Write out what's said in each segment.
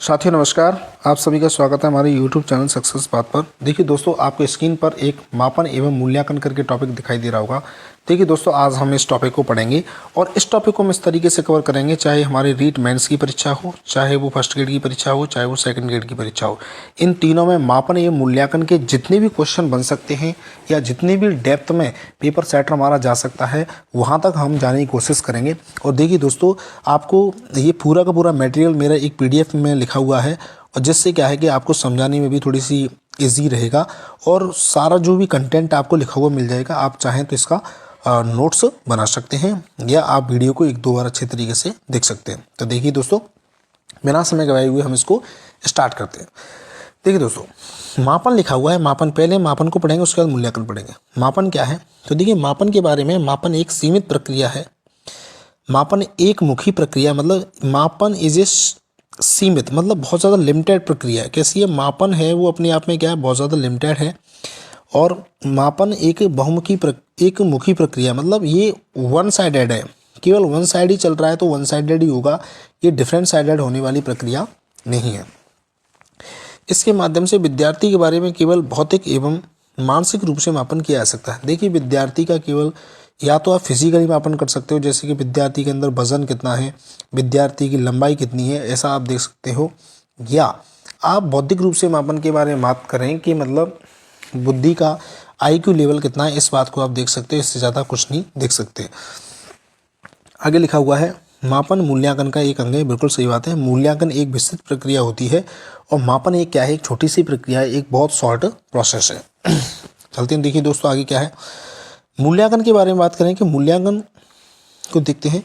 साथियों नमस्कार, आप सभी का स्वागत है हमारे YouTube चैनल सक्सेस बात पर। देखिए दोस्तों, आपको स्क्रीन पर एक मापन एवं मूल्यांकन करके टॉपिक दिखाई दे रहा होगा। देखिए दोस्तों, आज हम इस टॉपिक को पढ़ेंगे और इस टॉपिक को हम इस तरीके से कवर करेंगे, चाहे हमारे रीट मेंस की परीक्षा हो, चाहे वो फर्स्ट ग्रेड की परीक्षा हो, चाहे वो सेकंड ग्रेड की परीक्षा हो। इन तीनों में मापन एवं मूल्यांकन के जितने भी क्वेश्चन बन सकते हैं या जितनी भी डेप्थ में पेपर सेट हमारा जा सकता है, वहाँ तक हम जाने की कोशिश करेंगे। और देखिए दोस्तों, आपको ये पूरा का पूरा मटेरियल मेरा एक PDF में लिखा हुआ है, और जिससे क्या है कि आपको समझाने में भी थोड़ी सी इजी रहेगा और सारा जो भी कंटेंट आपको लिखा हुआ मिल जाएगा। आप चाहें तो इसका नोट्स बना सकते हैं या आप वीडियो को एक दो बार अच्छे तरीके से देख सकते हैं। तो देखिए दोस्तों, बिना समय गवाए हुए हम इसको स्टार्ट करते हैं। देखिए दोस्तों, मापन लिखा हुआ है। मापन, पहले मापन को पढ़ेंगे, उसके बाद मूल्यांकन पढ़ेंगे। मापन क्या है? तो देखिए, मापन के बारे में, मापन एक सीमित प्रक्रिया है। मापन एक मुखी प्रक्रिया, मतलब मापन इज ए सीमित, मतलब बहुत ज़्यादा लिमिटेड प्रक्रिया है। कैसी है? मापन है वो अपने आप में क्या है, बहुत ज़्यादा लिमिटेड है। और मापन एक एक मुखी प्रक्रिया, मतलब ये वन साइडेड है, केवल वन साइड ही चल रहा है तो वन साइडेड ही होगा। ये डिफरेंट साइडेड होने वाली प्रक्रिया नहीं है। इसके माध्यम से विद्यार्थी के बारे में केवल भौतिक एवं मानसिक रूप से मापन किया जा सकता है। देखिए, विद्यार्थी का केवल या तो आप फिजिकली मापन कर सकते हो, जैसे कि विद्यार्थी के अंदर वजन कितना है, विद्यार्थी की लंबाई कितनी है, ऐसा आप देख सकते हो। या आप बौद्धिक रूप से मापन के बारे में बात करें कि मतलब बुद्धि का IQ लेवल कितना है, इस बात को आप देख सकते हो। इससे ज़्यादा कुछ नहीं देख सकते। आगे लिखा हुआ है, मापन मूल्यांकन का एक अंग है। बिल्कुल सही बात है। मूल्यांकन एक विस्तृत प्रक्रिया होती है और मापन एक क्या है, एक छोटी सी प्रक्रिया है, एक बहुत शॉर्ट प्रोसेस है। चलते हैं, देखिए दोस्तों आगे क्या है। मूल्यांकन के बारे में बात करें कि मूल्यांकन को देखते हैं।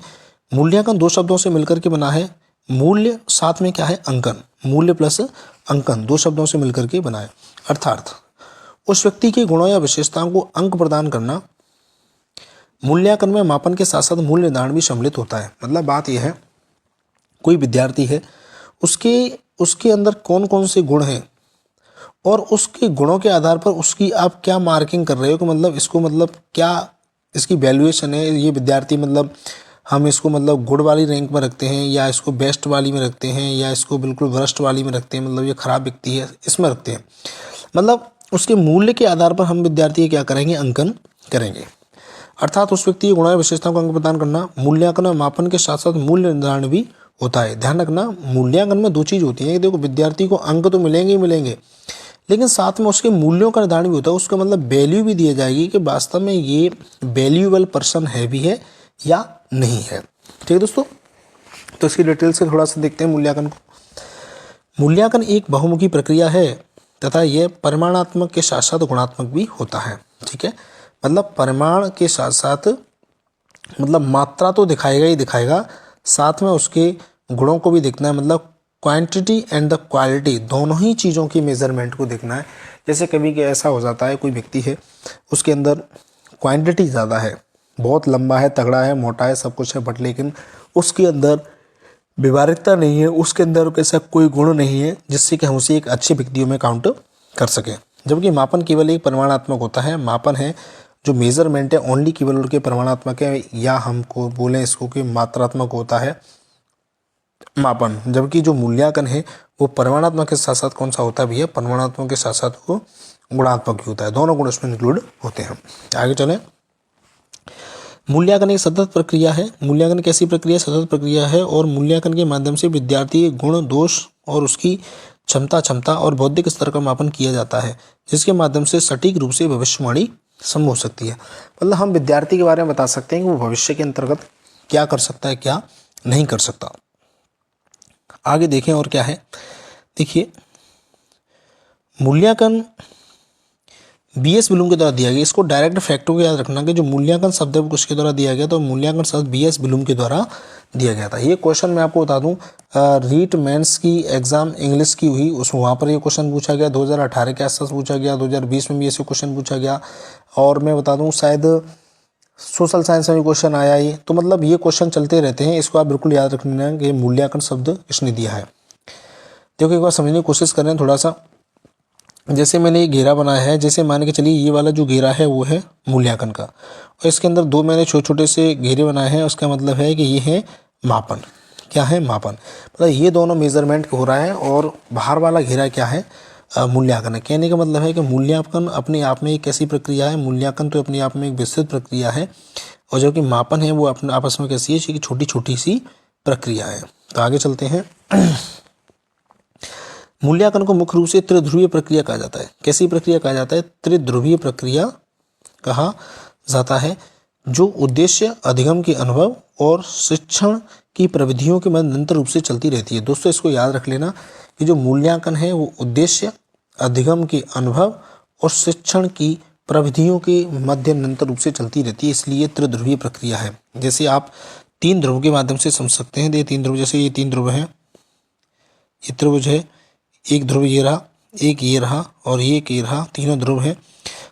मूल्यांकन दो शब्दों से मिलकर के बना है। मूल्य साथ में क्या है, अंकन। मूल्य प्लस अंकन दो शब्दों से मिलकर के बना है। अर्थात उस व्यक्ति के गुणों या विशेषताओं को अंक प्रदान करना। मूल्यांकन में मापन के साथ साथ मूल्य निर्धारण भी सम्मिलित होता है। मतलब बात यह है, कोई विद्यार्थी है, उसके अंदर कौन कौन से गुण हैं और उसके गुणों के आधार पर उसकी आप क्या मार्किंग कर रहे हो कि मतलब इसको, मतलब क्या इसकी वैल्यूएशन है। ये विद्यार्थी, मतलब हम इसको मतलब गुड वाली रैंक में रखते हैं, या इसको बेस्ट वाली में रखते हैं, या इसको बिल्कुल वर्स्ट वाली में रखते हैं, मतलब ये खराब व्यक्ति है, इसमें रखते हैं। मतलब उसके मूल्य के आधार पर हम विद्यार्थी क्या करेंगे, अंकन करेंगे। अर्थात उस व्यक्ति के गुणों या विशेषताओं को अंक प्रदान करना। मूल्यांकन और मापन के साथ साथ मूल्य निर्धारण भी होता है। ध्यान रखना, मूल्यांकन में दो चीज़ होती है। देखो, विद्यार्थी को अंक तो मिलेंगे ही मिलेंगे, लेकिन साथ में उसके मूल्यों का निर्धारण भी होता है। उसका मतलब वैल्यू भी दी जाएगी कि वास्तव में ये वैल्यूएबल पर्सन है भी है या नहीं है। ठीक है दोस्तों, तो इसकी डिटेल से थोड़ा सा देखते हैं मूल्यांकन को। मूल्यांकन एक बहुमुखी प्रक्रिया है तथा यह परिमाणात्मक के साथ साथ गुणात्मक भी होता है। ठीक है, मतलब परिमाण के साथ साथ मतलब मात्रा तो दिखाएगा ही दिखाएगा, साथ में उसके गुणों को भी देखना है। मतलब क्वांटिटी एंड द क्वालिटी, दोनों ही चीज़ों की मेजरमेंट को देखना है। जैसे कभी कि ऐसा हो जाता है, कोई व्यक्ति है, उसके अंदर क्वांटिटी ज़्यादा है, बहुत लंबा है, तगड़ा है, मोटा है, सब कुछ है, बट लेकिन उसके अंदर व्यवहारिकता नहीं है, उसके अंदर कैसा कोई गुण नहीं है जिससे कि हम उसे एक अच्छे व्यक्तियों में काउंट कर सकें। जबकि मापन केवल एक परिमाणात्मक होता है। मापन है जो मेजरमेंट है, ओनली केवल उनके परिमाणात्मक है, या हमको बोलें इसको कि मात्रात्मक होता है मापन। जबकि जो मूल्यांकन है वो परिमाणात्मक के साथ साथ कौन सा होता है भैया, परिमाणात्मक के साथ साथ वो गुणात्मक भी होता है। दोनों गुण इसमें इंक्लूड होते हैं। आगे चलें। मूल्यांकन एक सतत प्रक्रिया है। मूल्यांकन कैसी प्रक्रिया, सतत प्रक्रिया है, और मूल्यांकन के माध्यम से विद्यार्थी के गुण, दोष और उसकी क्षमता और बौद्धिक स्तर का मापन किया जाता है, जिसके माध्यम से सटीक रूप से भविष्यवाणी संभव हो सकती है। मतलब हम विद्यार्थी के बारे में बता सकते हैं कि वो भविष्य के अंतर्गत क्या कर सकता है, क्या नहीं कर सकता। आगे देखें और क्या है। देखिए, मूल्यांकन BS ब्लूम के द्वारा दिया गया। इसको डायरेक्ट फैक्टों को याद रखना कि जो मूल्यांकन शब्द है वो किसके द्वारा दिया गया, तो मूल्यांकन शब्द BS ब्लूम के द्वारा दिया गया था। ये क्वेश्चन मैं आपको बता दूं, रीट मेंस की एग्जाम इंग्लिश की हुई, उस वहाँ पर ये क्वेश्चन पूछा गया। 2018 के आसपास पूछा गया, 2020 में भी ऐसे क्वेश्चन पूछा गया, और मैं बता दूँ शायद सोशल साइंस में भी क्वेश्चन आया ये। तो मतलब ये क्वेश्चन चलते रहते हैं, इसको आप बिल्कुल याद रखना कि मूल्यांकन शब्द किसने दिया है। देखो, एक बार समझने की कोशिश करें थोड़ा सा। जैसे मैंने ये घेरा बनाया है, जैसे मान के चलिए ये वाला जो घेरा है वो है मूल्यांकन का, और इसके अंदर दो मैंने छोटे छोटे से घेरे बनाए हैं। उसका मतलब है कि ये है मापन। क्या है, मापन। मतलब ये दोनों मेजरमेंट हो रहा है और बाहर वाला घेरा क्या है, मूल्यांकन है। कहने का मतलब है कि मूल्यांकन अपने आप में एक ऐसी प्रक्रिया है, मूल्यांकन तो अपने आप में एक विस्तृत प्रक्रिया है, और जो कि मापन है वो अपने आपस में कैसी है कि छोटी छोटी सी प्रक्रिया है। तो आगे चलते हैं। मूल्यांकन को मुख्य रूप से त्रिध्रुवीय प्रक्रिया कहा जाता है। कैसी प्रक्रिया कहा जाता है, त्रिध्रुवीय प्रक्रिया कहा जाता है, जो उद्देश्य, अधिगम के अनुभव और शिक्षण की प्रविधियों के मध्य निरंतर रूप से चलती रहती है। दोस्तों इसको याद रख लेना कि जो मूल्यांकन है वो उद्देश्य, अधिगम के अनुभव और शिक्षण की प्रविधियों के मध्य निरंतर रूप से चलती रहती है, इसलिए त्रिध्रुवीय प्रक्रिया है। जैसे आप 3 ध्रुव के माध्यम से समझ सकते हैं। ये 3 ध्रुव, जैसे ये 3 ध्रुव हैं, ये त्रिभुज है, एक ध्रुव ये रहा, एक ये रहा और ये एक ये रहा, तीनों ध्रुव हैं।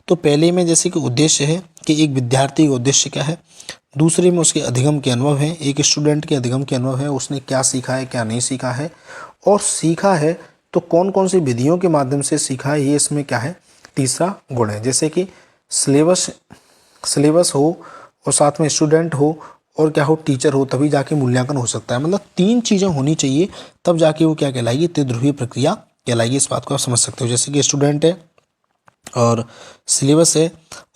तो पहले में जैसे कि उद्देश्य है कि एक विद्यार्थी का उद्देश्य क्या है, दूसरे में उसके अधिगम के अनुभव है, एक स्टूडेंट के अधिगम के अनुभव है, उसने क्या सीखा है क्या नहीं सीखा है, और सीखा है तो कौन कौन सी विधियों के माध्यम से सीखा है, ये इसमें क्या है, तीसरा गुण है। जैसे कि सिलेबस हो और साथ में स्टूडेंट हो और क्या हो, टीचर हो, तभी जाके मूल्यांकन हो सकता है। मतलब 3 चीज़ें होनी चाहिए तब जाके वो क्या कहलाएगी, त्रिध्रुवीय प्रक्रिया कहलाएगी। इस बात को आप समझ सकते हो। जैसे कि स्टूडेंट है और सिलेबस है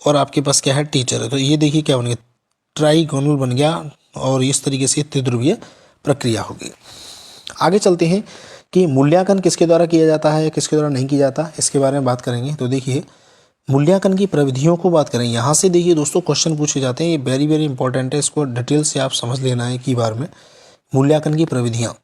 और आपके पास क्या है, टीचर है, तो ये देखिए क्या बन गया, ट्राइगोनल बन गया, और इस तरीके से त्रिध्रुवीय प्रक्रिया होगी। आगे चलते हैं कि मूल्यांकन किसके द्वारा किया जाता है, किसके द्वारा नहीं किया जाता, इसके बारे में बात करेंगे। तो देखिए मूल्यांकन की प्रविधियों को बात करें। यहाँ से देखिए दोस्तों क्वेश्चन पूछे जाते हैं, ये वेरी वेरी इंपॉर्टेंट है, इसको डिटेल से आप समझ लेना है की बार में। मूल्यांकन की प्रविधियाँ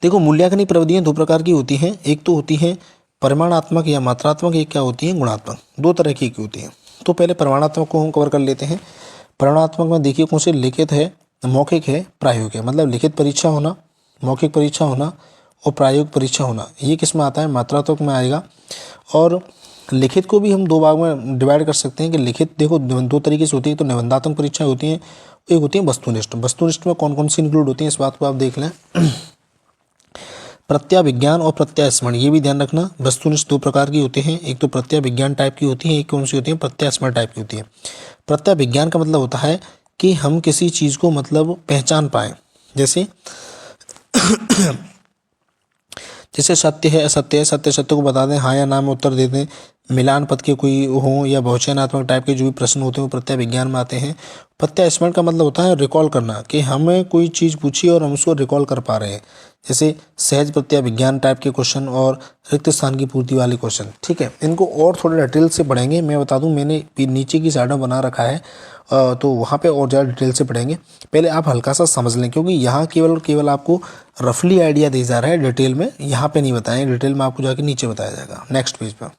देखो, मूल्यांकन की प्रविधियाँ 2 प्रकार की होती हैं। एक तो होती है परिमाणात्मक या मात्रात्मक, एक क्या होती है, गुणात्मक। 2 तरह की होती हैं। तो पहले परिमाणात्मक को हम कवर कर लेते हैं। परिमाणात्मक में देखिए कौन से, लिखित है, मौखिक है, प्रायोगिक है। मतलब लिखित परीक्षा होना, मौखिक परीक्षा होना और प्रायोगिक परीक्षा होना, ये किस में आता है, मात्रात्मक में आएगा। और लिखित को भी हम 2 भाग में डिवाइड कर सकते हैं कि लिखित देखो 2 तरीके से होती है। तो निबंधात्मक परीक्षाएं होती हैं, एक होती है वस्तुनिष्ठ। वस्तुनिष्ठ में कौन कौन सी इंक्लूड होती हैं, इस बात को आप देख लें। प्रत्याविज्ञान और प्रत्यास्मरण, ये भी ध्यान रखना। वस्तुनिष्ठ 2 प्रकार की होते हैं, एक तो प्रत्याविज्ञान टाइप की होती है, एक कौन सी होती है, प्रत्यास्मरण टाइप की होती है। प्रत्याविज्ञान का मतलब होता है कि हम किसी चीज़ को मतलब पहचान पाएँ। जैसे जैसे सत्य है असत्य है, सत्य सत्य को बता दें, हाँ या ना में उत्तर दे दें। मिलान पद के कोई हों या बहुचयनात्मक टाइप के जो भी प्रश्न होते हैं वो प्रत्याविज्ञान में आते हैं। प्रत्यास्मरण का मतलब होता है रिकॉल करना, कि हमें कोई चीज़ पूछी और हम उसको रिकॉल कर पा रहे हैं। जैसे सहज प्रत्याविज्ञान टाइप के क्वेश्चन और रिक्त स्थान की पूर्ति वाले क्वेश्चन। ठीक है, इनको और थोड़े डिटेल से पढ़ेंगे। मैं बता दूं, मैंने नीचे की साइड में बना रखा है, तो वहाँ पे और ज़्यादा डिटेल से पढ़ेंगे। पहले आप हल्का सा समझ लें, क्योंकि यहाँ केवल और केवल आपको रफली आइडिया दी जा रहा है, डिटेल में यहाँ पे नहीं बताएं। डिटेल में आपको जाके नीचे बताया जाएगा नेक्स्ट पेज पर।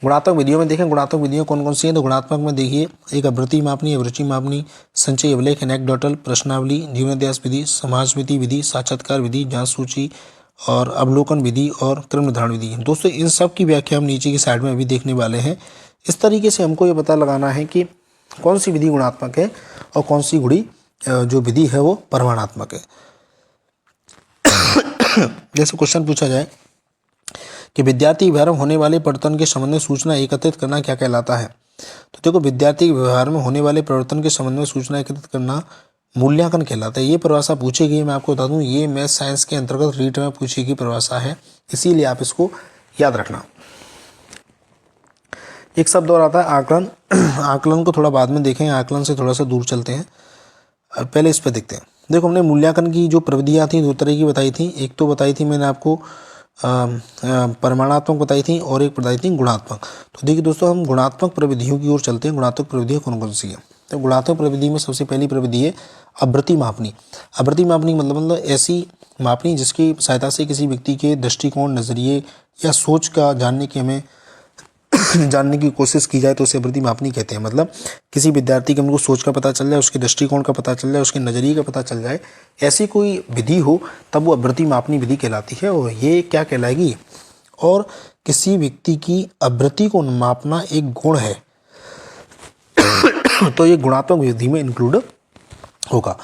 गुणात्मक विधियों में देखें, गुणात्मक विधियाँ कौन कौन सी हैं। तो गुणात्मक में देखिए, एक आवृत्ति मापनी, अभिरुचि मापनी, संचय अभिलेख, एनेक्डोटल, प्रश्नावली, जीवनाभ्यास विधि, समाजमिति विधि, साक्षात्कार विधि, जांच सूची और अवलोकन विधि और क्रम निर्धारण विधि। दोस्तों इन सब की व्याख्या हम नीचे की साइड में अभी देखने वाले हैं। इस तरीके से हमको ये पता लगाना है कि कौन सी विधि गुणात्मक है और कौन सी जो विधि है वो परिमाणात्मक है। जैसे क्वेश्चन पूछा जाए कि विद्यार्थी व्यवहार में होने वाले परिवर्तन के संबंध में सूचना एकत्रित करना क्या कहलाता है। तो देखो, विद्यार्थी के व्यवहार में होने वाले परिवर्तन के संबंध में सूचना एकत्रित करना मूल्यांकन कहलाता है। ये परिभाषा पूछी गई, मैं आपको बता दूं, ये मैथ साइंस के अंतर्गत रीट में पूछी गई परिभाषा है, इसीलिए आप इसको याद रखना। एक शब्द और आता है आकलन। आकलन को थोड़ा बाद में देखें, आकलन से थोड़ा सा दूर चलते हैं, पहले इस पर देखते हैं। देखो, हमने मूल्यांकन की जो प्रविधियाँ थी 2 तरह की बताई थी। एक तो बताई थी मैंने आपको परिमाणात्मक बताई थी और एक बताई थी गुणात्मक। तो देखिए दोस्तों, हम गुणात्मक प्रविधियों की ओर चलते हैं। गुणात्मक प्रविधियाँ कौन कौन सी है। तो गुणात्मक प्रविधि में सबसे पहली प्रविधि है आवृत्ति मापनी। आवृत्ति मापनी मतलब ऐसी मापनी जिसकी सहायता से किसी व्यक्ति के दृष्टिकोण, नज़रिए या सोच का जानने की कोशिश की जाए तो उसे आवृत्ति मापनी कहते हैं। मतलब किसी विद्यार्थी के हमको सोच का पता चल जाए, उसके दृष्टिकोण का पता चल जाए, उसके नज़रिए का पता चल जाए, ऐसी कोई विधि हो तब वो आवृत्ति मापनी विधि कहलाती है। और ये क्या कहलाएगी, और किसी व्यक्ति की आवृत्ति को मापना एक गुण है तो ये गुणात्मक विधि में इंक्लूड होगा।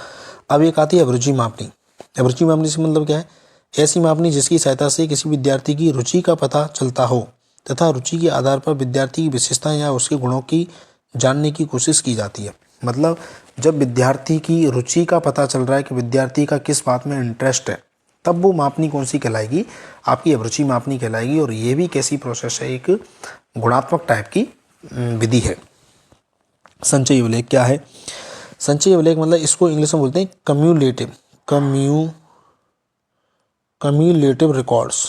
अब एक आती है अभिरुचि मापनी। अभिरुचि मापनी से मतलब क्या है, ऐसी मापनी जिसकी सहायता से किसी विद्यार्थी की रुचि का पता चलता हो तथा रुचि के आधार पर विद्यार्थी की विशेषता या उसके गुणों की जानने की कोशिश की जाती है। मतलब जब विद्यार्थी की रुचि का पता चल रहा है कि विद्यार्थी का किस बात में इंटरेस्ट है, तब वो मापनी कौन सी कहलाएगी, आपकी अभिरुचि मापनी कहलाएगी। और ये भी कैसी प्रोसेस है, एक गुणात्मक टाइप की विधि है। संचयी अभिलेख क्या है? संचयी अभिलेख मतलब इसको इंग्लिश में बोलते हैं कम्यूलेटिव रिकॉर्ड्स।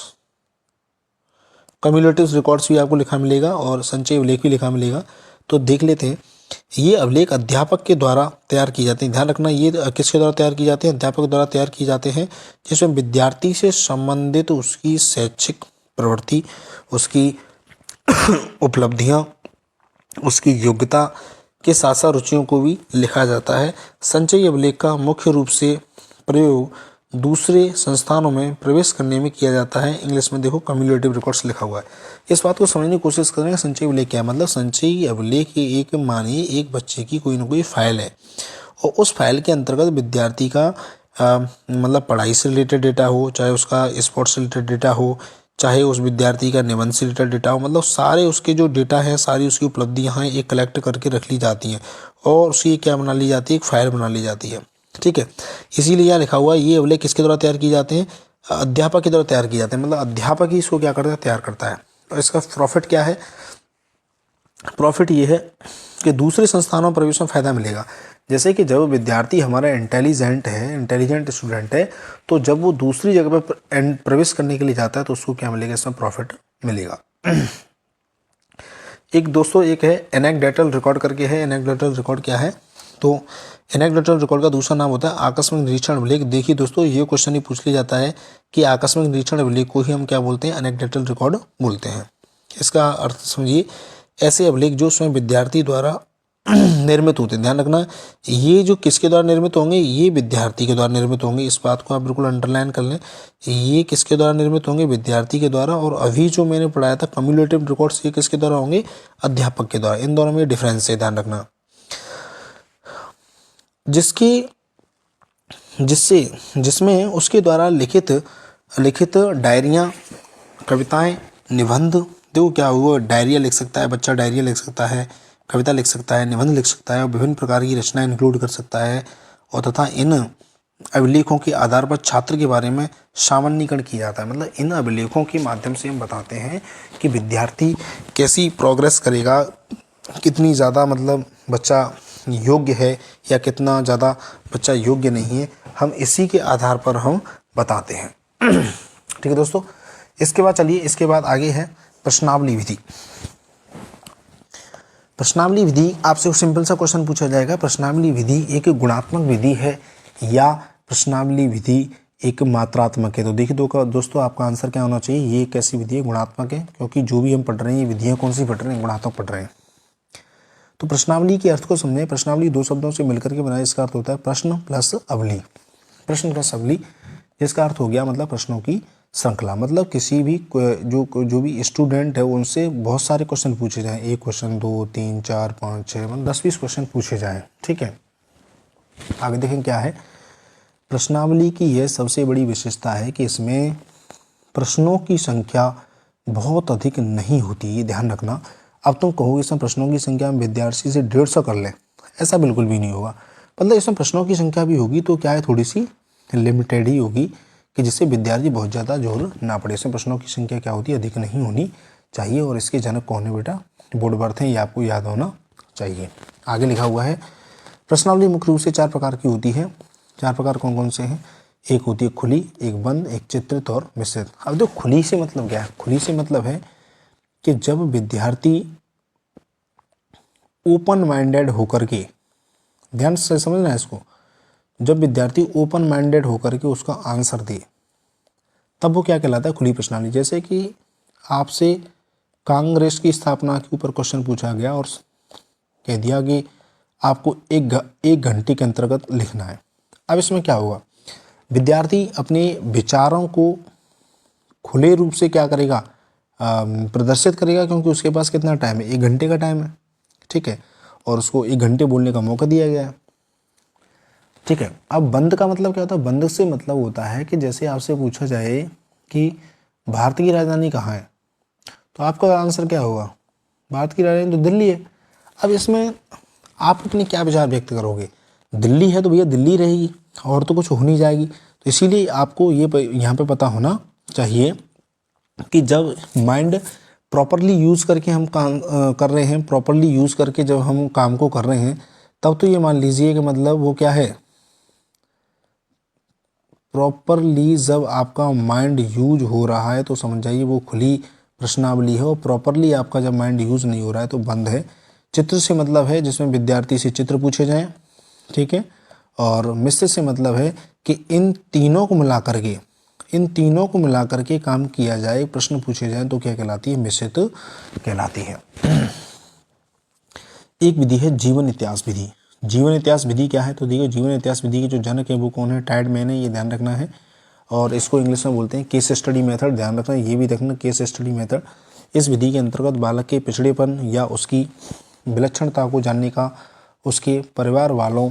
कम्यूलेटिव रिकॉर्ड्स भी आपको लिखा मिलेगा और संचयी अभिलेख भी लिखा मिलेगा। तो देख लेते हैं। ये अभिलेख अध्यापक के द्वारा तैयार किए जाते हैं। ध्यान रखना, ये किसके द्वारा तैयार किए जाते हैं? अध्यापक के द्वारा तैयार किए जाते हैं, जिसमें विद्यार्थी से संबंधित उसकी शैक्षिक प्रवृत्ति, उसकी उपलब्धियां, उसकी योग्यता के साथ साथ रुचियों को भी लिखा जाता है। संचयी अभिलेख का मुख्य रूप से प्रयोग दूसरे संस्थानों में प्रवेश करने में किया जाता है। इंग्लिश में देखो कम्यूलेटिव रिकॉर्ड्स लिखा हुआ है। इस बात को समझने की कोशिश करेंगे। संचयी अभिलेख क्या है? मतलब संचयी अभिलेख एक, मानिए एक बच्चे की कोई ना कोई फाइल है और उस फाइल के अंतर्गत विद्यार्थी का मतलब पढ़ाई से रिलेटेड डेटा हो, चाहे उसका स्पोर्ट्स से रिलेटेड डेटा हो, चाहे उस विद्यार्थी का निबंध से रिलेटेड डेटा हो, मतलब सारे उसके जो डेटा है, सारी उसकी उपलब्धियां हैं, एक कलेक्ट करके रख ली जाती हैं और उसकी क्या बना ली जाती है? एक फाइल बना ली जाती है। ठीक है, इसीलिए यहाँ लिखा हुआ है ये अभिलेख किसके द्वारा तैयार किए जाते हैं? अध्यापक के द्वारा तैयार किए जाते हैं। मतलब अध्यापक ही इसको क्या करता है? तैयार करता है। और इसका प्रॉफिट क्या है? प्रॉफिट ये है कि दूसरे संस्थानों में प्रवेश में फ़ायदा मिलेगा। जैसे कि जब विद्यार्थी हमारा इंटेलिजेंट स्टूडेंट है, तो जब वो दूसरी जगह पर प्रवेश करने के लिए जाता है तो उसको क्या मिलेगा? इसमें प्रॉफिट मिलेगा। एक दोस्तों एक है एनेक्डोटल रिकॉर्ड करके है। एनेक्डोटल रिकॉर्ड क्या है? तो एनेक्डोटल रिकॉर्ड का दूसरा नाम होता है आकस्मिक निरीक्षण अभिलेख। देखिए दोस्तों, ये क्वेश्चन ही पूछ लिया जाता है कि आकस्मिक निरीक्षण अभिलेख को ही हम क्या बोलते हैं? एनेक्डोटल रिकॉर्ड बोलते हैं। इसका अर्थ समझिए, ऐसे अभिलेख जो स्वयं विद्यार्थी द्वारा निर्मित होते हैं। ध्यान रखना, ये जो किसके द्वारा निर्मित होंगे? ये विद्यार्थी के द्वारा निर्मित होंगे। इस बात को आप बिल्कुल अंडरलाइन कर लें। ये किसके द्वारा निर्मित होंगे? विद्यार्थी के द्वारा। और अभी जो मैंने पढ़ाया था कम्यूलेटिव रिकॉर्ड्स, ये किसके द्वारा होंगे? अध्यापक के द्वारा। इन दोनों में डिफरेंस है, ध्यान रखना। जिसमें उसके द्वारा लिखित डायरियाँ, कविताएं, निबंध, देखो क्या हुआ, डायरिया लिख सकता है बच्चा, डायरिया लिख सकता है, कविता लिख सकता है, निबंध लिख सकता है और विभिन्न प्रकार की रचनाएं इंक्लूड कर सकता है। और तथा इन अभिलेखों के आधार पर छात्र के बारे में सामान्यीकरण किया जाता है। मतलब इन अभिलेखों के माध्यम से हम बताते हैं कि विद्यार्थी कैसी प्रोग्रेस करेगा, कितनी ज़्यादा मतलब बच्चा योग्य है या कितना ज़्यादा बच्चा योग्य नहीं है, हम इसी के आधार पर हम बताते हैं। ठीक है दोस्तों, इसके बाद चलिए, इसके बाद आगे है प्रश्नावली विधि। प्रश्नावली विधि आपसे सिंपल सा क्वेश्चन पूछा जाएगा, प्रश्नावली विधि एक गुणात्मक विधि है या प्रश्नावली विधि एक मात्रात्मक है? तो देखिए दोस्तों, आपका आंसर क्या होना चाहिए? ये एक ऐसी विधि है, गुणात्मक है, क्योंकि जो भी हम पढ़ रहे हैं ये विधियाँ कौन सी पढ़ रहे हैं? गुणात्मक पढ़ रहे हैं। तो प्रश्नावली के अर्थ को समझें। प्रश्नावली दो शब्दों से मिलकर के बना, इसका अर्थ होता है प्रश्न प्लस अवली। प्रश्न प्लस अवली, जिसका अर्थ हो गया मतलब प्रश्नों की श्रृंखला। मतलब किसी भी जो भी स्टूडेंट है उनसे बहुत सारे क्वेश्चन पूछे जाएं, एक क्वेश्चन, 2, 3, 4, 5, 6, मतलब 10-20 क्वेश्चन पूछे जाएं। ठीक है, आगे देखें क्या है। प्रश्नावली की यह सबसे बड़ी विशेषता है कि इसमें प्रश्नों की संख्या बहुत अधिक नहीं होती, ये ध्यान रखना। अब तुम कहोगे इसमें प्रश्नों की संख्या में विद्यार्थी से 150 कर लें, ऐसा बिल्कुल भी नहीं होगा। मतलब इसमें प्रश्नों की संख्या भी होगी तो क्या है, थोड़ी सी लिमिटेड ही होगी, कि जिससे विद्यार्थी बहुत ज़्यादा जोर ना पड़े। इसमें प्रश्नों की संख्या क्या होती है? अधिक नहीं होनी चाहिए। और इसके जनक कौन है बेटा? वुडवर्थ हैं, ये आपको याद होना चाहिए। आगे लिखा हुआ है प्रश्नावली मुख्य रूप से 4 प्रकार की होती है। 4 प्रकार कौन कौन से हैं? एक होती है खुली, एक बंद, एक चित्रित और मिश्रित। अब देखो खुली से मतलब क्या है? खुली से मतलब है कि जब विद्यार्थी ओपन माइंडेड होकर के, ध्यान से समझना है इसको, जब विद्यार्थी ओपन माइंडेड होकर के उसका आंसर दे, तब वो क्या कहलाता है? खुली प्रश्नावली। जैसे कि आपसे कांग्रेस की स्थापना के ऊपर क्वेश्चन पूछा गया और कह दिया कि आपको एक घंटे के अंतर्गत लिखना है। अब इसमें क्या होगा? विद्यार्थी अपने विचारों को खुले रूप से क्या करेगा? प्रदर्शित करेगा, क्योंकि उसके पास कितना टाइम है? 1 घंटे का टाइम है। ठीक है, और उसको 1 घंटे बोलने का मौका दिया गया है। ठीक है, अब बंद का मतलब क्या होता है? बंद से मतलब होता है कि जैसे आपसे पूछा जाए कि भारत की राजधानी कहाँ है, तो आपका आंसर क्या होगा? भारत की राजधानी तो दिल्ली है। अब इसमें आप अपने क्या विचार व्यक्त करोगे? दिल्ली है तो भैया दिल्ली रहेगी और तो कुछ हो नहीं जाएगी। तो इसीलिए आपको ये यहाँ पे पता होना चाहिए कि जब माइंड प्रॉपरली यूज़ करके हम काम कर रहे हैं, प्रॉपरली यूज़ करके जब हम काम को कर रहे हैं, तब तो ये मान लीजिए कि मतलब वो क्या है, प्रॉपरली जब आपका माइंड यूज हो रहा है तो समझ जाइए वो खुली प्रश्नावली है, और प्रॉपरली आपका जब माइंड यूज नहीं हो रहा है तो बंद है। चित्र से मतलब है जिसमें विद्यार्थी से चित्र पूछे जाएं, ठीक है। और मिश्र से मतलब है कि इन तीनों को मिला करके काम किया जाए, प्रश्न पूछे जाए, तो क्या कहलाती है, मिश्रित कहलाती है। एक विधि है जीवन इतिहास विधि। जीवन इतिहास विधि क्या है, तो देखिए जीवन इतिहास विधि के जो जनक है वो कौन है, टाइड मैन है, ये ध्यान रखना है। और इसको इंग्लिश में बोलते हैं केस स्टडी मेथड, ध्यान रखना ये भी देखना, केस स्टडी मेथड। इस विधि के अंतर्गत बालक के पिछड़ेपन या उसकी विलक्षणता को जानने का उसके परिवार वालों,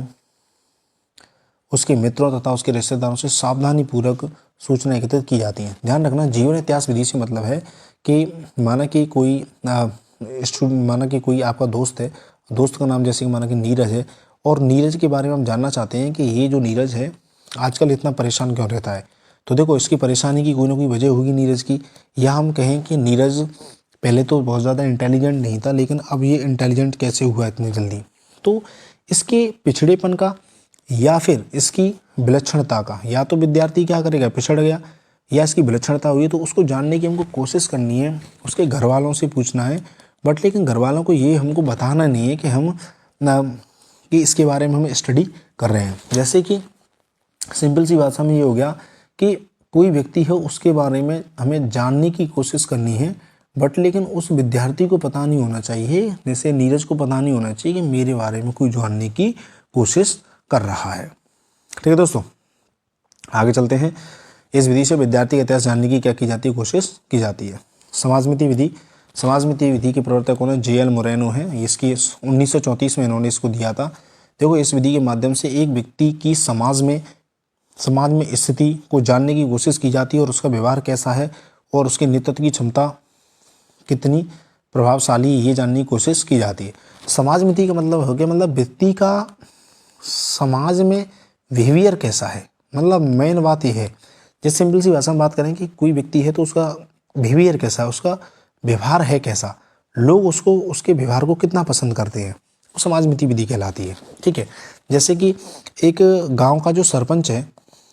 उसके मित्रों तथा उसके रिश्तेदारों से सावधानी पूर्वक सूचना एकत्रित की जाती हैं। ध्यान रखना जीवन इतिहास विधि से मतलब है कि माना कि कोई आपका दोस्त है, दोस्त का नाम जैसे कि माना कि नीरज है, और नीरज के बारे में हम जानना चाहते हैं कि ये जो नीरज है आजकल इतना परेशान क्यों रहता है। तो देखो इसकी परेशानी की कोई ना कोई वजह होगी नीरज की, या हम कहें कि नीरज पहले तो बहुत ज़्यादा इंटेलिजेंट नहीं था, लेकिन अब ये इंटेलिजेंट कैसे हुआ इतनी जल्दी। तो इसके पिछड़ेपन का या फिर इसकी विलक्षणता का, या तो विद्यार्थी क्या करेगा, पिछड़ गया, या इसकी विलक्षणता हुई, तो उसको जानने की हमको कोशिश करनी है, उसके घर वालों से पूछना है। बट लेकिन घर वालों को ये हमको बताना नहीं है कि कि इसके बारे में हम स्टडी कर रहे हैं। जैसे कि सिंपल सी भाषा में ये हो गया कि कोई व्यक्ति है उसके बारे में हमें जानने की कोशिश करनी है, बट लेकिन उस विद्यार्थी को पता नहीं होना चाहिए, जैसे नीरज को पता नहीं होना चाहिए कि मेरे बारे में कोई जानने की कोशिश कर रहा है। ठीक है दोस्तों, आगे चलते हैं। इस विधि से विद्यार्थी का इतिहास जानने की क्या की जाती है, कोशिश की जाती है। समाजमिति विधि, समाजमिति विधि के प्रवर्तक कौन है, जे.एल. मोरेनो है। इसकी 1934 में इन्होंने इसको दिया था। देखो इस विधि के माध्यम से एक व्यक्ति की समाज में स्थिति को जानने की कोशिश की जाती है, और उसका व्यवहार कैसा है और उसके नेतृत्व की क्षमता कितनी प्रभावशाली, ये जानने की कोशिश की जाती है। समाजमिति का मतलब हो गया, मतलब व्यक्ति का समाज में बिहेवियर कैसा है, मतलब मेन बात यह है। जैसे सिंपल सी भाषा में बात करें कि कोई व्यक्ति है तो उसका बिहेवियर कैसा है, उसका व्यवहार है कैसा, लोग उसको उसके व्यवहार को कितना पसंद करते हैं, वो समाजमिति विधि कहलाती है। ठीक है, जैसे कि एक गांव का जो सरपंच है,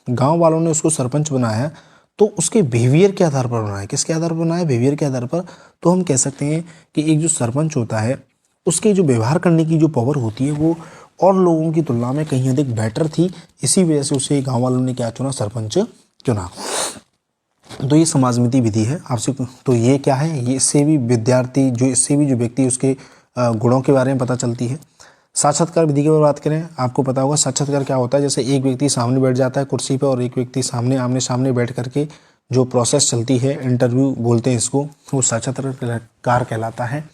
गांव वालों ने उसको सरपंच बनाया है, तो उसके बिहेवियर के आधार पर बनाया, किसके आधार पर बनाया, बिहेवियर के आधार पर। तो हम कह सकते हैं कि एक जो सरपंच होता है उसके जो व्यवहार करने की जो पावर होती है वो और लोगों की तुलना में कहीं अधिक बेटर थी, इसी वजह से उसे गाँव वालों ने क्या चुना, सरपंच चुना। तो ये समाजमिति विधि है आपसे। तो ये क्या है, ये इससे भी विद्यार्थी इससे भी जो व्यक्ति उसके गुणों के बारे में पता चलती है। साक्षात्कार विधि की बात करें, आपको पता होगा साक्षात्कार क्या होता है। जैसे एक व्यक्ति सामने बैठ जाता है कुर्सी पर, और एक व्यक्ति आमने सामने बैठ करके जो प्रोसेस चलती है, इंटरव्यू बोलते हैं इसको, वो साक्षात्कार कहलाता है।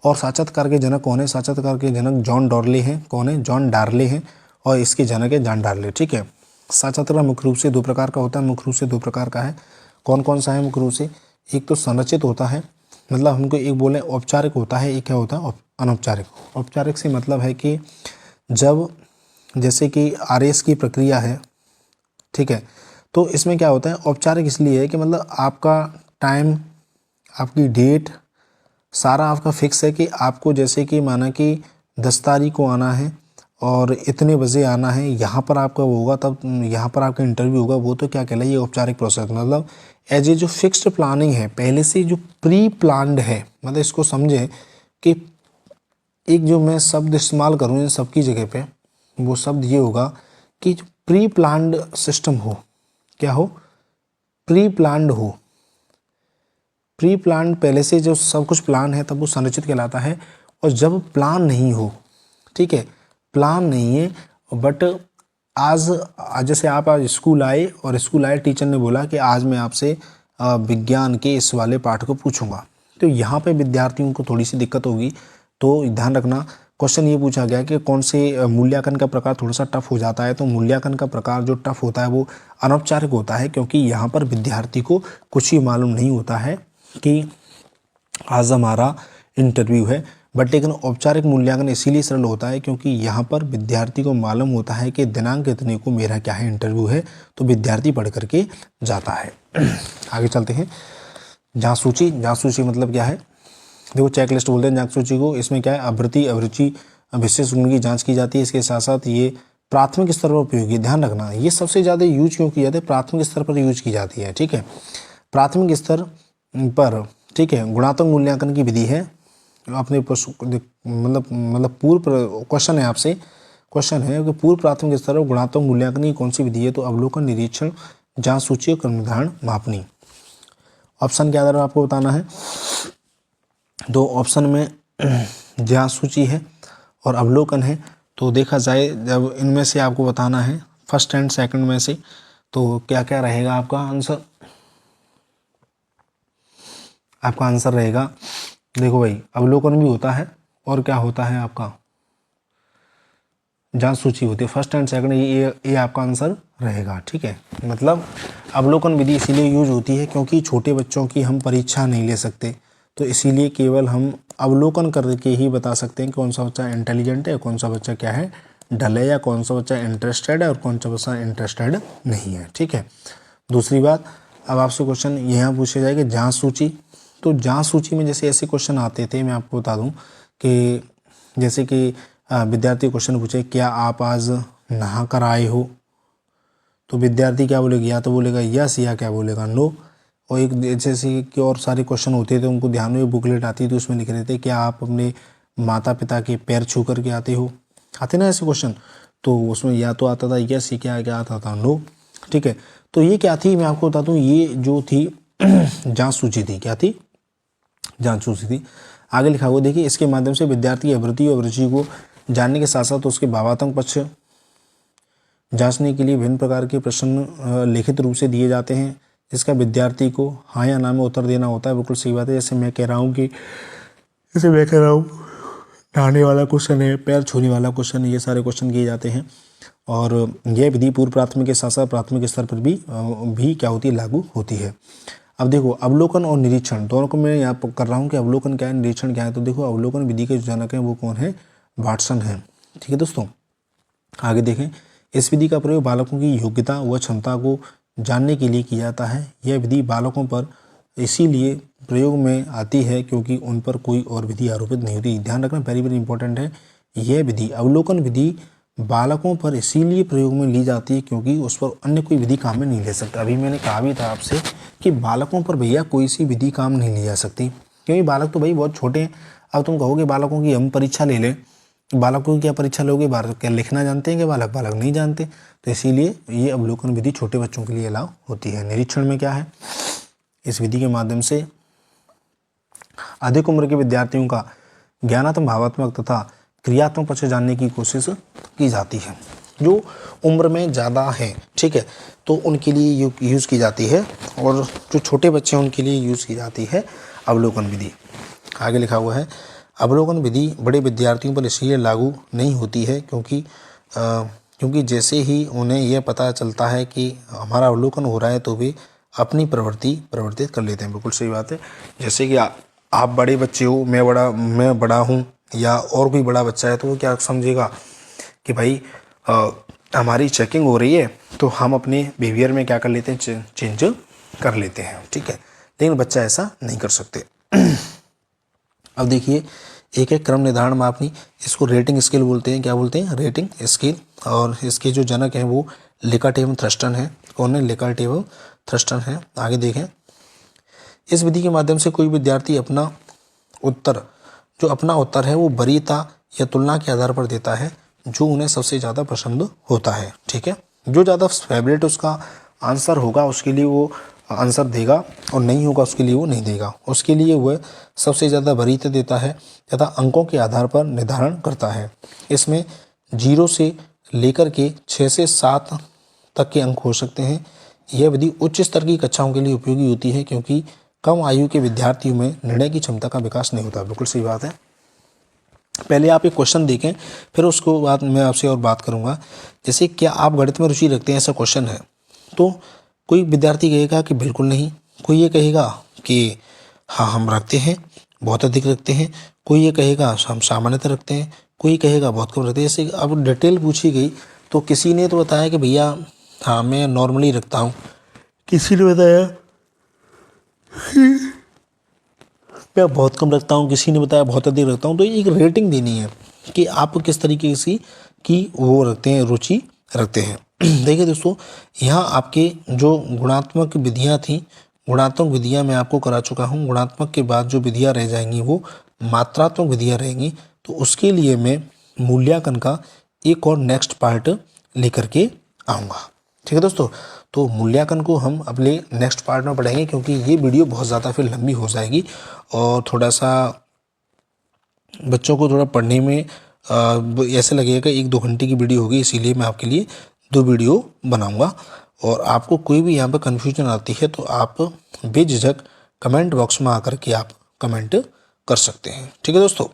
और साक्षात्कार के जनक कौन है, साक्षात्कार के जनक जॉन डॉर्ले हैं। कौन है, जॉन डार्ले हैं, और इसके जनक है जॉन डार्ले। ठीक है, साक्षात्कार मुख्य रूप से दो प्रकार का होता है, मुख्य रूप से दो प्रकार का है। कौन कौन सा है मुख्य रूप से, एक तो संरचित होता है, मतलब हमको एक बोले औपचारिक होता है, एक क्या होता है अनौपचारिक। औपचारिक से मतलब है कि जब जैसे कि आरएस की प्रक्रिया है, ठीक है, तो इसमें क्या होता है, औपचारिक इसलिए है कि मतलब आपका टाइम, आपकी डेट, सारा आपका फिक्स है कि आपको जैसे कि माना कि 10 तारीख को आना है और इतने बजे आना है, यहाँ पर आपका वो होगा, तब यहाँ पर आपका इंटरव्यू होगा, वो तो क्या कहलाए, ये औपचारिक प्रोसेस। मतलब एज ए जो फिक्स्ड प्लानिंग है, पहले से जो प्री प्लान्ड है, मतलब इसको समझें कि एक जो मैं शब्द इस्तेमाल करूँ इन सबकी जगह पे, वो शब्द ये होगा कि प्री प्लान्ड सिस्टम हो। क्या हो, प्री प्लान्ड हो। प्री प्लान्ड पहले से जो सब कुछ प्लान है तब वो संरचित कहलाता है। और जब प्लान नहीं हो, ठीक है, प्लान नहीं है, बट आज जैसे आप आज स्कूल आए और स्कूल आए, टीचर ने बोला कि आज मैं आपसे विज्ञान के इस वाले पाठ को पूछूंगा, तो यहाँ पे विद्यार्थियों को थोड़ी सी दिक्कत होगी। तो ध्यान रखना, क्वेश्चन ये पूछा गया कि कौन से मूल्यांकन का प्रकार थोड़ा सा टफ हो जाता है। तो मूल्यांकन का प्रकार जो टफ होता है वो अनौपचारिक होता है, क्योंकि यहाँ पर विद्यार्थी को कुछ ही मालूम नहीं होता है कि आज हमारा इंटरव्यू है, बट लेकिन औपचारिक मूल्यांकन इसीलिए सरल होता है क्योंकि यहाँ पर विद्यार्थी को मालूम होता है कि दिनांक इतने को मेरा क्या है इंटरव्यू है, तो विद्यार्थी पढ़ करके जाता है। आगे चलते हैं। जांच सूची, जांच सूची मतलब क्या है? देखो चेक लिस्ट बोलते हैं जांच सूची को। इसमें क्या है, आवृत्ति, अभिरुचि, विशेष गुण की जांच की जाती है। इसके साथ साथ ये प्राथमिक स्तर पर उपयोगी, ध्यान रखना ये सबसे ज़्यादा यूज क्यों की जाती है, प्राथमिक स्तर पर यूज की जाती है। ठीक है, प्राथमिक स्तर पर, ठीक है, गुणात्मक मूल्यांकन की विधि है। अपने मतलब पूर्व क्वेश्चन है आपसे, क्वेश्चन है कि पूर्व प्राथमिक स्तर पर गुणात्मक मूल्यांकन की कौन सी विधि है? तो अवलोकन, निरीक्षण, जांच सूची और क्रम निर्धारण, मापनी। ऑप्शन के आधार पर आपको बताना है। दो ऑप्शन में जांच सूची है और अवलोकन है। तो देखा जाए जब इनमें से आपको बताना है फर्स्ट एंड सेकंड में से, तो क्या क्या रहेगा आपका आंसर? आपका आंसर रहेगा, देखो भाई, अवलोकन भी होता है और क्या होता है आपका जांच सूची होती है। फर्स्ट एंड सेकंड ये आपका आंसर रहेगा। ठीक है, मतलब अवलोकन विधि इसीलिए यूज होती है क्योंकि छोटे बच्चों की हम परीक्षा नहीं ले सकते, तो इसीलिए केवल हम अवलोकन करके ही बता सकते हैं कौन सा बच्चा इंटेलिजेंट है, कौन सा बच्चा क्या है डल है, या कौन सा बच्चा इंटरेस्टेड है और कौन सा बच्चा इंटरेस्टेड नहीं है। ठीक है, दूसरी बात, अब आपसे क्वेश्चन यहाँ पूछे जाएगा जांच सूची। तो जांच सूची में जैसे ऐसे क्वेश्चन आते थे, मैं आपको बता दूं कि जैसे कि विद्यार्थी क्वेश्चन पूछे क्या आप आज नहा कर आए हो, तो विद्यार्थी क्या बोलेगा, या तो बोलेगा यस या क्या बोलेगा नो। और एक जैसे कि और सारे क्वेश्चन होते थे उनको ध्यान में बुकलेट आती थी, तो उसमें लिख रहे थे क्या आप अपने माता पिता के पैर छू करके आते हो, आते ना ऐसे क्वेश्चन, तो उसमें या तो आता था यस, या क्या क्या आता था नो। ठीक है, तो ये क्या थी मैं आपको बता दूं, ये जो थी जांच सूची थी। क्या थी? जांच सूची थी। आगे लिखा हुआ देखिए, इसके माध्यम से विद्यार्थी की आवृत्ति और अभिरुचि को जानने के साथ साथ उसके भावात्मक पक्ष जांचने के लिए विभिन्न प्रकार के प्रश्न लिखित रूप से दिए जाते हैं, जिसका विद्यार्थी को हाँ या ना में उत्तर देना होता है। बिल्कुल सही बात है। जैसे मैं कह रहा हूँ नहाने वाला क्वेश्चन है, पैर छूने वाला क्वेश्चन है, ये सारे क्वेश्चन किए जाते हैं। और यह विधि पूर्व प्राथमिक के साथ साथ प्राथमिक स्तर पर भी क्या होती है, लागू होती है। अब देखो, अवलोकन और निरीक्षण दोनों को मैं यहाँ कर रहा हूँ कि अवलोकन क्या है, निरीक्षण क्या है। तो देखो, अवलोकन विधि के जो जनक हैं वो कौन है? वाटसन है। ठीक है दोस्तों, आगे देखें। इस विधि का प्रयोग बालकों की योग्यता व क्षमता को जानने के लिए किया जाता है। यह विधि बालकों पर इसीलिए प्रयोग में आती है क्योंकि उन पर कोई और विधि आरोपित नहीं होती। ध्यान रखना, वेरी वेरी इंपॉर्टेंट है। यह विधि, अवलोकन विधि, बालकों पर इसीलिए प्रयोग में ली जाती है क्योंकि उस पर अन्य कोई विधि काम में नहीं ले सकता। अभी मैंने कहा भी था आपसे कि बालकों पर भैया कोई सी विधि काम नहीं ली जा सकती, क्योंकि बालक तो भाई बहुत छोटे हैं। अब तुम कहोगे बालकों की हम परीक्षा ले लें, बालकों की क्या परीक्षा लोगे? बालक क्या लिखना जानते हैं कि बालक नहीं जानते? तो इसीलिए ये अवलोकन विधि छोटे बच्चों के लिए अलाउ होती है। निरीक्षण में क्या है, इस विधि के माध्यम से अधिक उम्र के विद्यार्थियों का ज्ञानात्मक, भावात्मक तथा क्रियात्मक पक्ष जानने की कोशिश की जाती है। जो उम्र में ज़्यादा है, ठीक है, तो उनके लिए यूज़ की जाती है, और जो छोटे बच्चे हैं उनके लिए यूज़ की जाती है अवलोकन विधि। आगे लिखा हुआ है, अवलोकन विधि बड़े विद्यार्थियों पर इसलिए लागू नहीं होती है क्योंकि जैसे ही उन्हें यह पता चलता है कि हमारा अवलोकन हो रहा है तो वे अपनी प्रवृत्ति परिवर्तित कर लेते हैं। बिल्कुल सही बात है। जैसे कि आप बड़े बच्चे हो, मैं बड़ा हूँ, या और कोई बड़ा बच्चा है, तो वो क्या समझेगा कि भाई हमारी चेकिंग हो रही है, तो हम अपने बिहेवियर में क्या कर लेते हैं, चेंज कर लेते हैं। ठीक है, लेकिन बच्चा ऐसा नहीं कर सकते। अब देखिए, एक है क्रम निर्धारण मापनी, इसको रेटिंग स्केल बोलते हैं। क्या बोलते हैं? Rating scale. और इसके जो जनक हैं वो लिकर्ट एवं थ्रस्टन है। कौन है? लिकर्ट एवं थ्रस्टन है। आगे देखें, इस विधि के माध्यम से कोई विद्यार्थी अपना उत्तर है वो वरीयता या तुलना के आधार पर देता है जो उन्हें सबसे ज़्यादा पसंद होता है। ठीक है, जो ज़्यादा फेवरेट उसका आंसर होगा उसके लिए वो आंसर देगा, और नहीं होगा उसके लिए वो नहीं देगा। उसके लिए वह सबसे ज़्यादा वरीयता देता है तथा अंकों के आधार पर निर्धारण करता है। इसमें 0 से लेकर के 6 से 7 तक के अंक हो सकते हैं। यह विधि उच्च स्तर की कक्षाओं के लिए उपयोगी होती है क्योंकि कम आयु के विद्यार्थियों में निर्णय की क्षमता का विकास नहीं होता। बिल्कुल सही बात है। पहले आप एक क्वेश्चन देखें, फिर उसको बाद मैं आपसे और बात करूंगा। जैसे क्या आप गणित में रुचि रखते हैं, ऐसा क्वेश्चन है, तो कोई विद्यार्थी कहेगा कि बिल्कुल नहीं, कोई ये कहेगा कि हाँ हम रखते हैं, बहुत अधिक रखते हैं, कोई ये कहेगा हम सामान्यतः रखते हैं, कोई कहेगा बहुत कम रखते हैं। जैसे अब डिटेल पूछी गई तो किसी ने तो बताया कि भैया हाँ मैं नॉर्मली रखता हूँ, किसी ने बताया मैं बहुत कम रखता हूँ, किसी ने बताया बहुत अधिक रखता हूँ। तो एक रेटिंग देनी है कि आप किस तरीके की वो रखते हैं, रुचि रखते हैं। देखिए दोस्तों, यहाँ आपके जो गुणात्मक विधियाँ थी, गुणात्मक विधियाँ मैं आपको करा चुका हूँ। गुणात्मक के बाद जो विधियाँ रह जाएंगी वो मात्रात्मक विधियाँ रहेंगी। तो उसके लिए मैं मूल्यांकन का एक और नेक्स्ट पार्ट लेकर के आऊँगा। ठीक है दोस्तों, तो मूल्यांकन को हम अपने नेक्स्ट पार्ट में पढ़ेंगे, क्योंकि ये वीडियो बहुत ज़्यादा फिर लंबी हो जाएगी और थोड़ा सा बच्चों को थोड़ा पढ़ने में ऐसे लगेगा 1-2 घंटे की वीडियो होगी। इसीलिए मैं आपके लिए 2 वीडियो बनाऊंगा। और आपको कोई भी यहाँ पर कन्फ्यूजन आती है तो आप बेझिझक कमेंट बॉक्स में आकर के आप कमेंट कर सकते हैं। ठीक है दोस्तों।